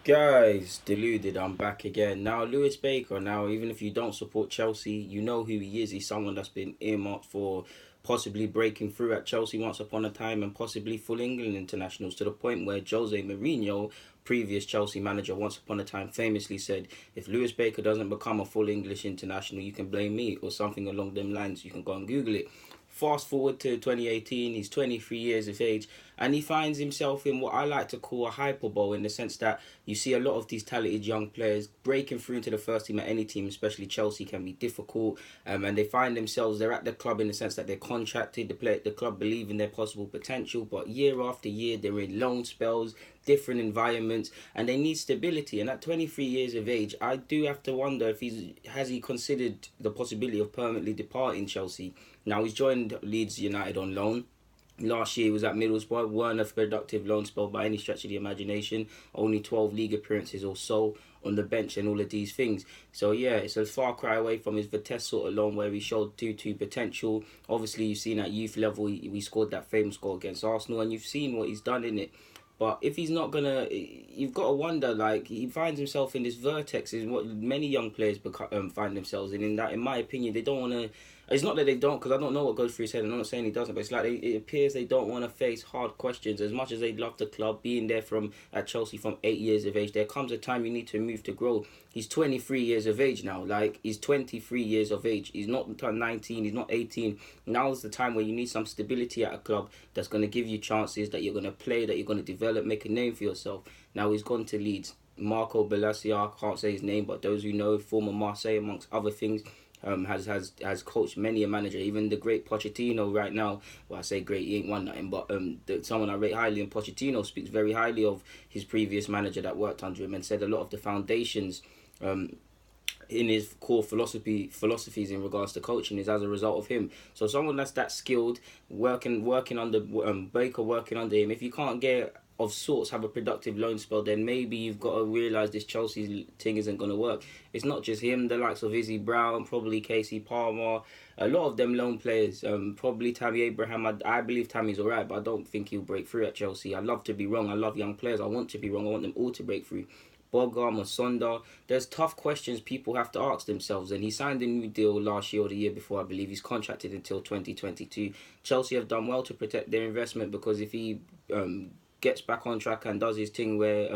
Guys, deluded, I'm back again. Now, Lewis Baker, now, even if you don't support Chelsea, you know who he is. He's someone that's been earmarked for possibly breaking through at Chelsea once upon a time and possibly full England internationals to the point where Jose Mourinho, previous Chelsea manager, once upon a time famously said, if Lewis Baker doesn't become a full English international, you can blame me, or something along them lines. You can go and Google it. Fast forward to 2018, he's 23 years of age, and he finds himself in what I like to call a hyperbole, in the sense that you see a lot of these talented young players breaking through into the first team at any team, especially Chelsea, can be difficult. And they find themselves, they're at the club in the sense that they're contracted, the club believe in their possible potential, but year after year they're in loan spells, different environments, and they need stability. And at 23 years of age, I do have to wonder if has he considered the possibility of permanently departing Chelsea. Now, he's joined Leeds United on loan. Last year he was at Middlesbrough, weren't a productive loan spell by any stretch of the imagination. Only 12 league appearances or so on the bench and all of these things. So yeah, it's a far cry away from his Vitesse sort of loan where he showed 2-2 potential. Obviously, you've seen at youth level, we scored that famous goal against Arsenal, and you've seen what he's done in it. But if he's not gonna, you've got to wonder. Like, he finds himself in this vertex, is what many young players find themselves in. In that, in my opinion, they don't want to. It's not that they don't, because I don't know what goes through his head. I'm not saying he doesn't, but it's like it appears they don't want to face hard questions. As much as they love the club, being there from at Chelsea from 8 years of age, there comes a time you need to move to grow. He's 23 years of age now. Like, he's 23 years of age. He's not 19. He's not 18. Now's the time where you need some stability at a club that's going to give you chances, that you're going to play, that you're going to develop, make a name for yourself. Now he's gone to Leeds. Marco Balasia, I can't say his name, but those who know, former Marseille amongst other things, has coached many a manager, even the great Pochettino right now. Well, I say great, he ain't won nothing, but someone I rate highly, and Pochettino speaks very highly of his previous manager that worked under him, and said a lot of the foundations in his core philosophies in regards to coaching is as a result of him. So someone that's that skilled, working under Baker, working under him, if you can't get of sorts have a productive loan spell, then maybe you've got to realise this Chelsea thing isn't going to work. It's not just him, the likes of Izzy Brown, probably Casey Palmer, a lot of them loan players, probably Tammy Abraham. I believe Tammy's alright, but I don't think he'll break through at Chelsea. I love to be wrong. I love young players. I want to be wrong. I want them all to break through. Boga, Masonda. There's tough questions people have to ask themselves, and he signed a new deal last year or the year before, I believe. He's contracted until 2022. Chelsea have done well to protect their investment, because if he gets back on track and does his thing where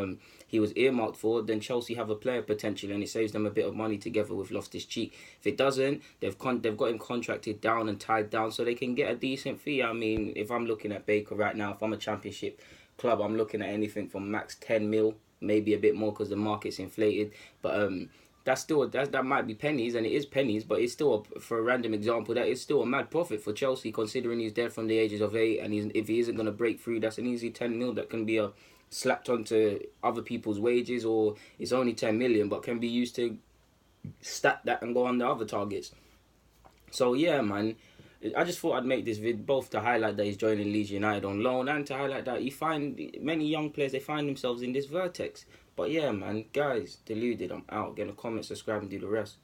he was earmarked for, then Chelsea have a player potential, and it saves them a bit of money together with Loftus-Cheek. If it doesn't, they've got him contracted down and tied down so they can get a decent fee. I mean, if I'm looking at Baker right now, if I'm a championship club, I'm looking at anything from max 10 mil, maybe a bit more because the market's inflated. But that might be pennies, and it is pennies, but it's still, for a random example, that is still a mad profit for Chelsea, considering he's there from the ages of 8, and if he isn't going to break through, that's an easy 10 mil that can be slapped onto other people's wages, or it's only 10 million, but can be used to stack that and go on the other targets. So yeah, man, I just thought I'd make this vid both to highlight that he's joining Leeds United on loan, and to highlight that you find many young players, they find themselves in this vertex. But yeah, man, guys, deluded, I'm out. Get a comment, subscribe, and do the rest.